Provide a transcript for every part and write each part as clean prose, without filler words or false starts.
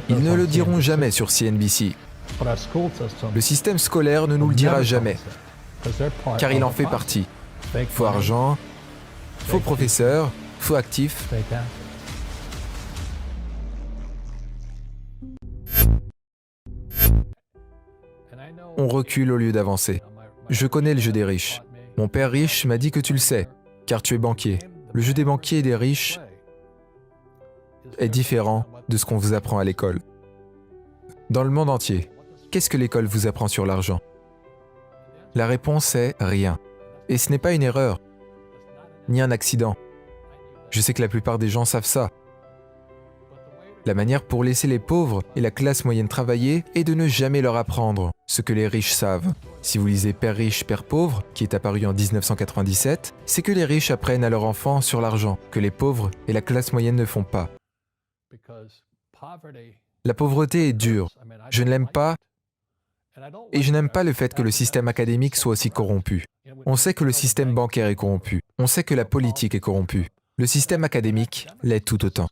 Ils ne le diront jamais sur CNBC. Le système scolaire ne nous le dira jamais, car il en fait partie. Faux argent, faux professeurs, faux actifs. On recule au lieu d'avancer. Je connais le jeu des riches. Mon père riche m'a dit que tu le sais, car tu es banquier. Le jeu des banquiers et des riches est différent de ce qu'on vous apprend à l'école. Dans le monde entier, qu'est-ce que l'école vous apprend sur l'argent? La réponse est rien. Et ce n'est pas une erreur, ni un accident. Je sais que la plupart des gens savent ça. La manière pour laisser les pauvres et la classe moyenne travailler est de ne jamais leur apprendre ce que les riches savent. Si vous lisez Père riche, Père pauvre, qui est apparu en 1997, c'est que les riches apprennent à leurs enfants sur l'argent, que les pauvres et la classe moyenne ne font pas. La pauvreté est dure. Je ne l'aime pas et je n'aime pas le fait que le système académique soit aussi corrompu. On sait que le système bancaire est corrompu. On sait que la politique est corrompue. Le système académique l'est tout autant.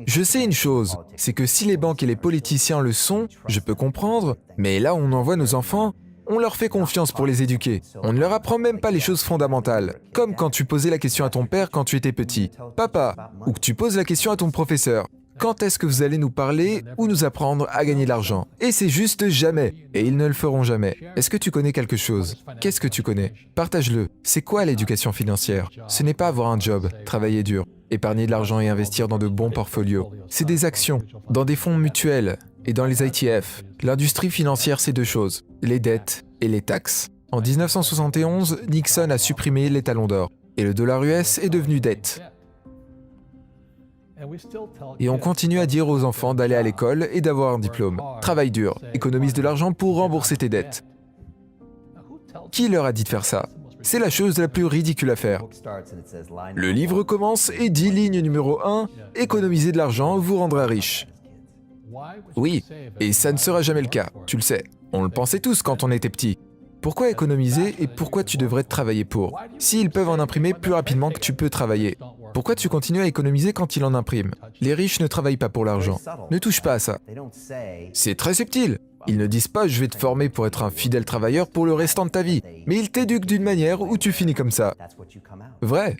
Je sais une chose, c'est que si les banques et les politiciens le sont, je peux comprendre, mais là où on envoie nos enfants, on leur fait confiance pour les éduquer. On ne leur apprend même pas les choses fondamentales. Comme quand tu posais la question à ton père quand tu étais petit. Papa, ou que tu poses la question à ton professeur. Quand est-ce que vous allez nous parler ou nous apprendre à gagner de l'argent? Et c'est juste jamais. Et ils ne le feront jamais. Est-ce que tu connais quelque chose? Qu'est-ce que tu connais? Partage-le. C'est quoi l'éducation financière? Ce n'est pas avoir un job, travailler dur, épargner de l'argent et investir dans de bons portfolios. C'est des actions, dans des fonds mutuels et dans les ETF. L'industrie financière, c'est deux choses, les dettes et les taxes. En 1971, Nixon a supprimé les talons d'or et le dollar US est devenu dette. Et on continue à dire aux enfants d'aller à l'école et d'avoir un diplôme. Travaille dur, économise de l'argent pour rembourser tes dettes. Qui leur a dit de faire ça? C'est la chose la plus ridicule à faire. Le livre commence et dit ligne numéro 1, économisez de l'argent vous rendra riche. Oui, et ça ne sera jamais le cas, tu le sais. On le pensait tous quand on était petit. Pourquoi économiser et pourquoi tu devrais travailler pour? S'ils peuvent en imprimer plus rapidement que tu peux travailler. Pourquoi tu continues à économiser quand ils en impriment? Les riches ne travaillent pas pour l'argent. Ne touche pas à ça. C'est très subtil. Ils ne disent pas « je vais te former pour être un fidèle travailleur pour le restant de ta vie », mais ils t'éduquent d'une manière où tu finis comme ça. Vrai.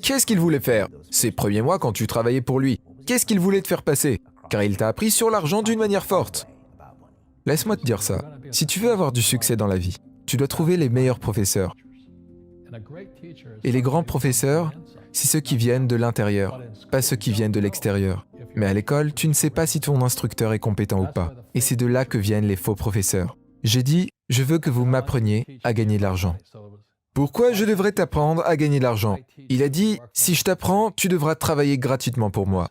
Qu'est-ce qu'il voulait faire? Ces premiers mois quand tu travaillais pour lui, qu'est-ce qu'il voulait te faire passer? Car il t'a appris sur l'argent d'une manière forte. Laisse-moi te dire ça. Si tu veux avoir du succès dans la vie, tu dois trouver les meilleurs professeurs. Et les grands professeurs, c'est ceux qui viennent de l'intérieur, pas ceux qui viennent de l'extérieur. Mais à l'école, tu ne sais pas si ton instructeur est compétent ou pas. Et c'est de là que viennent les faux professeurs. J'ai dit, je veux que vous m'appreniez à gagner de l'argent. Pourquoi je devrais t'apprendre à gagner de l'argent? Il a dit, si je t'apprends, tu devras travailler gratuitement pour moi.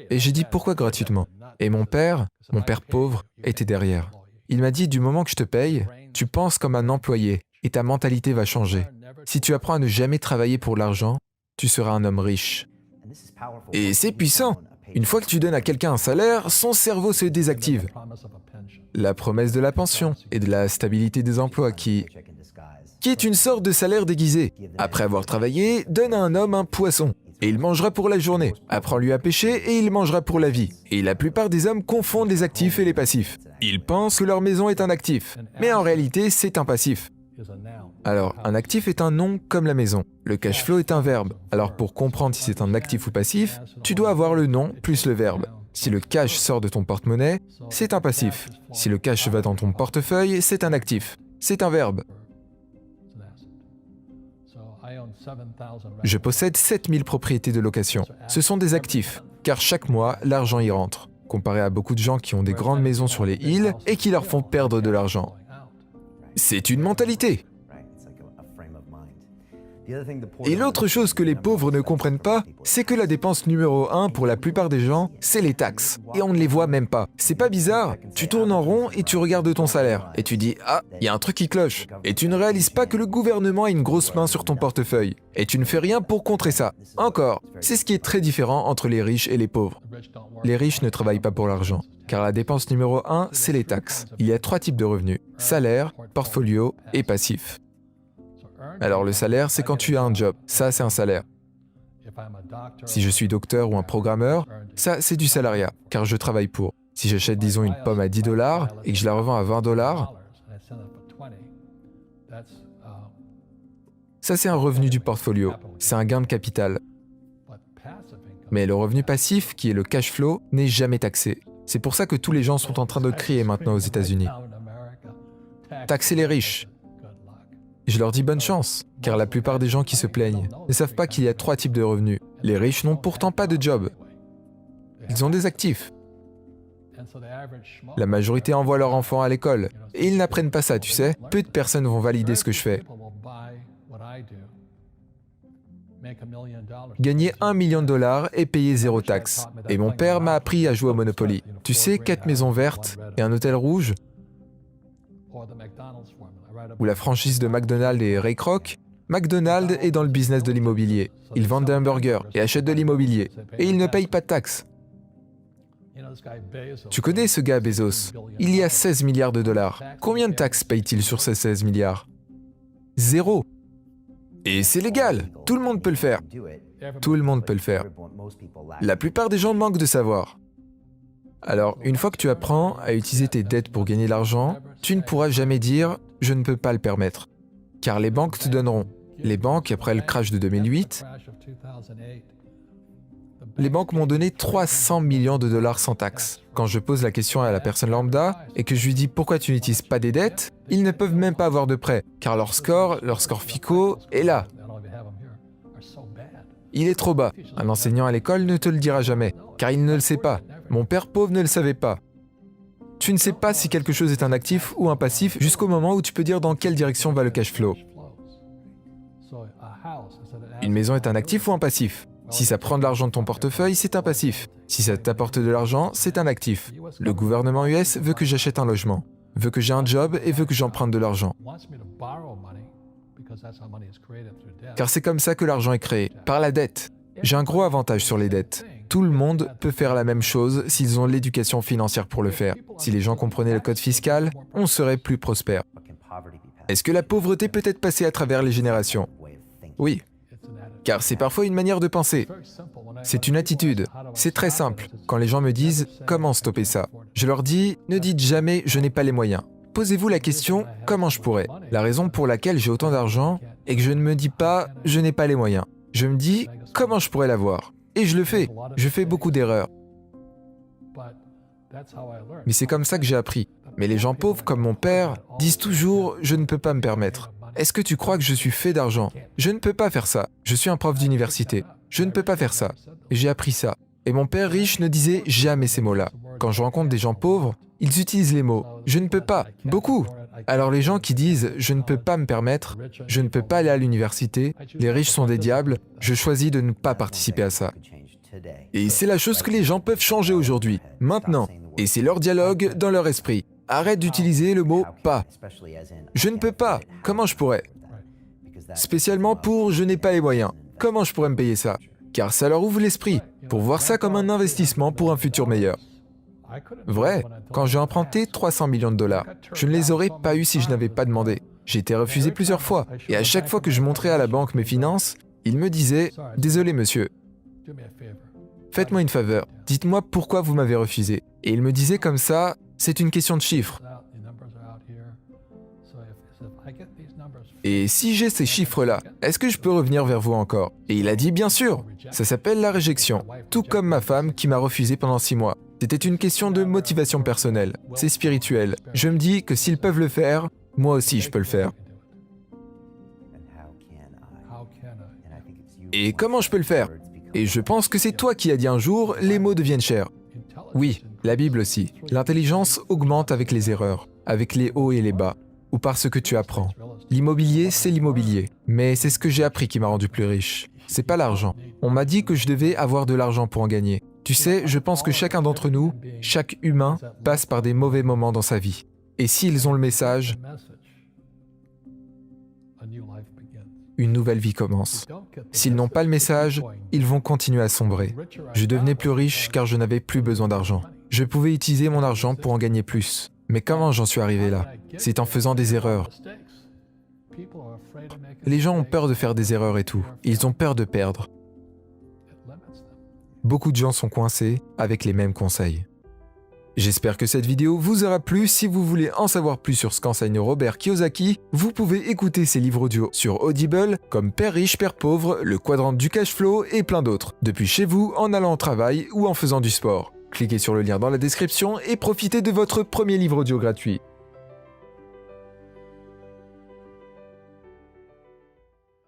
Et j'ai dit, pourquoi gratuitement? Et mon père pauvre, était derrière. Il m'a dit, du moment que je te paye, tu penses comme un employé et ta mentalité va changer. Si tu apprends à ne jamais travailler pour l'argent, tu seras un homme riche. Et c'est puissant. Une fois que tu donnes à quelqu'un un salaire, son cerveau se désactive. La promesse de la pension et de la stabilité des emplois qui est une sorte de salaire déguisé. Après avoir travaillé, donne à un homme un poisson. Et il mangera pour la journée. Apprends-lui à pêcher et il mangera pour la vie. Et la plupart des hommes confondent les actifs et les passifs. Ils pensent que leur maison est un actif. Mais en réalité, c'est un passif. Alors, un actif est un nom comme la maison. Le cash flow est un verbe. Alors pour comprendre si c'est un actif ou passif, tu dois avoir le nom plus le verbe. Si le cash sort de ton porte-monnaie, c'est un passif. Si le cash va dans ton portefeuille, c'est un actif. C'est un verbe. Je possède 7000 propriétés de location. Ce sont des actifs, car chaque mois, l'argent y rentre, comparé à beaucoup de gens qui ont des grandes maisons sur les îles et qui leur font perdre de l'argent. C'est une mentalité. Et l'autre chose que les pauvres ne comprennent pas, c'est que la dépense numéro 1 pour la plupart des gens, c'est les taxes. Et on ne les voit même pas. C'est pas bizarre? Tu tournes en rond et tu regardes ton salaire. Et tu dis « Ah, il y a un truc qui cloche ». Et tu ne réalises pas que le gouvernement a une grosse main sur ton portefeuille. Et tu ne fais rien pour contrer ça. Encore, c'est ce qui est très différent entre les riches et les pauvres. Les riches ne travaillent pas pour l'argent. Car la dépense numéro 1, c'est les taxes. Il y a 3 types de revenus. Salaire, portfolio et passif. Alors le salaire, c'est quand tu as un job. Ça, c'est un salaire. Si je suis docteur ou un programmeur, ça c'est du salariat, car je travaille pour. Si j'achète disons une pomme à 10 $ et que je la revends à 20 $, ça c'est un revenu du portfolio, c'est un gain de capital. Mais le revenu passif, qui est le cash flow, n'est jamais taxé. C'est pour ça que tous les gens sont en train de crier maintenant aux États-Unis. Taxer les riches. Je leur dis bonne chance, car la plupart des gens qui se plaignent ne savent pas qu'il y a 3 types de revenus. Les riches n'ont pourtant pas de job. Ils ont des actifs. La majorité envoie leurs enfants à l'école. Et ils n'apprennent pas ça, tu sais. Peu de personnes vont valider ce que je fais. Gagner $1 million et payer 0 taxe. Et mon père m'a appris à jouer au Monopoly. Tu sais, 4 maisons vertes et un hôtel rouge. Ou la franchise de McDonald's et Ray Kroc. McDonald's est dans le business de l'immobilier. Ils vendent des hamburgers et achètent de l'immobilier. Et ils ne payent pas de taxes. Tu connais ce gars Bezos? Il y a 16 milliards de dollars. Combien de taxes paye-t-il sur ces 16 milliards? 0. Et c'est légal. Tout le monde peut le faire. Tout le monde peut le faire. La plupart des gens manquent de savoir. Alors, une fois que tu apprends à utiliser tes dettes pour gagner de l'argent, tu ne pourras jamais dire « je ne peux pas le permettre ». Car les banques te donneront. Les banques, après le crash de 2008, les banques m'ont donné 300 millions de dollars sans taxe. Quand je pose la question à la personne lambda et que je lui dis pourquoi tu n'utilises pas des dettes, ils ne peuvent même pas avoir de prêt, car leur score FICO est là. Il est trop bas. Un enseignant à l'école ne te le dira jamais, car il ne le sait pas. Mon père pauvre ne le savait pas. Tu ne sais pas si quelque chose est un actif ou un passif jusqu'au moment où tu peux dire dans quelle direction va le cash flow. Une maison est un actif ou un passif? Si ça prend de l'argent de ton portefeuille, c'est un passif. Si ça t'apporte de l'argent, c'est un actif. Le gouvernement US veut que j'achète un logement, veut que j'ai un job et veut que j'emprunte de l'argent. Car c'est comme ça que l'argent est créé, par la dette. J'ai un gros avantage sur les dettes. Tout le monde peut faire la même chose s'ils ont l'éducation financière pour le faire. Si les gens comprenaient le code fiscal, on serait plus prospère. Est-ce que la pauvreté peut être passée à travers les générations? Oui. Car c'est parfois une manière de penser. C'est une attitude. C'est très simple. Quand les gens me disent « comment stopper ça ?», je leur dis « ne dites jamais « je n'ai pas les moyens ». Posez-vous la question « comment je pourrais ?» La raison pour laquelle j'ai autant d'argent est que je ne me dis pas « je n'ai pas les moyens ». Je me dis « comment je pourrais l'avoir ?» Et je le fais. Je fais beaucoup d'erreurs. Mais c'est comme ça que j'ai appris. Mais les gens pauvres comme mon père disent toujours « je ne peux pas me permettre ». Est-ce que tu crois que je suis fait d'argent? Je ne peux pas faire ça. Je suis un prof d'université. Je ne peux pas faire ça. J'ai appris ça. Et mon père riche ne disait jamais ces mots-là. Quand je rencontre des gens pauvres, ils utilisent les mots « je ne peux pas ». Beaucoup. Alors les gens qui disent « je ne peux pas me permettre »,« je ne peux pas aller à l'université »,« les riches sont des diables », je choisis de ne pas participer à ça. Et c'est la chose que les gens peuvent changer aujourd'hui, maintenant. Et c'est leur dialogue dans leur esprit. Arrête d'utiliser le mot « pas ». Je ne peux pas. Comment je pourrais? Spécialement pour « je n'ai pas les moyens ». Comment je pourrais me payer ça? Car ça leur ouvre l'esprit, pour voir ça comme un investissement pour un futur meilleur. Vrai, quand j'ai emprunté 300 millions de dollars, je ne les aurais pas eus si je n'avais pas demandé. J'ai été refusé plusieurs fois, et à chaque fois que je montrais à la banque mes finances, ils me disaient « Désolé monsieur, faites-moi une faveur, dites-moi pourquoi vous m'avez refusé. » Et ils me disaient comme ça « C'est une question de chiffres. » Et si j'ai ces chiffres-là, est-ce que je peux revenir vers vous encore? Et il a dit « Bien sûr !» Ça s'appelle la réjection, tout comme ma femme qui m'a refusé pendant 6 mois. C'était une question de motivation personnelle, c'est spirituel. Je me dis que s'ils peuvent le faire, moi aussi je peux le faire. Et comment je peux le faire? Et je pense que c'est toi qui as dit un jour « les mots deviennent chers ». Oui, la Bible aussi. L'intelligence augmente avec les erreurs, avec les hauts et les bas, ou par ce que tu apprends. L'immobilier, c'est l'immobilier. Mais c'est ce que j'ai appris qui m'a rendu plus riche. C'est pas l'argent. On m'a dit que je devais avoir de l'argent pour en gagner. Tu sais, je pense que chacun d'entre nous, chaque humain, passe par des mauvais moments dans sa vie. Et s'ils ont le message, une nouvelle vie commence. S'ils n'ont pas le message, ils vont continuer à sombrer. Je devenais plus riche car je n'avais plus besoin d'argent. Je pouvais utiliser mon argent pour en gagner plus. Mais comment j'en suis arrivé là? C'est en faisant des erreurs. Les gens ont peur de faire des erreurs et tout. Ils ont peur de perdre. Beaucoup de gens sont coincés avec les mêmes conseils. J'espère que cette vidéo vous aura plu. Si vous voulez en savoir plus sur ce qu'enseigne Robert Kiyosaki, vous pouvez écouter ses livres audio sur Audible comme Père riche, Père pauvre, Le quadrant du cash flow et plein d'autres, depuis chez vous, en allant au travail ou en faisant du sport. Cliquez sur le lien dans la description et profitez de votre premier livre audio gratuit.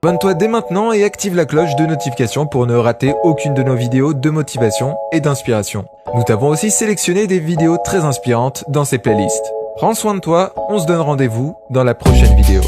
Abonne-toi dès maintenant et active la cloche de notification pour ne rater aucune de nos vidéos de motivation et d'inspiration. Nous t'avons aussi sélectionné des vidéos très inspirantes dans ces playlists. Prends soin de toi, on se donne rendez-vous dans la prochaine vidéo.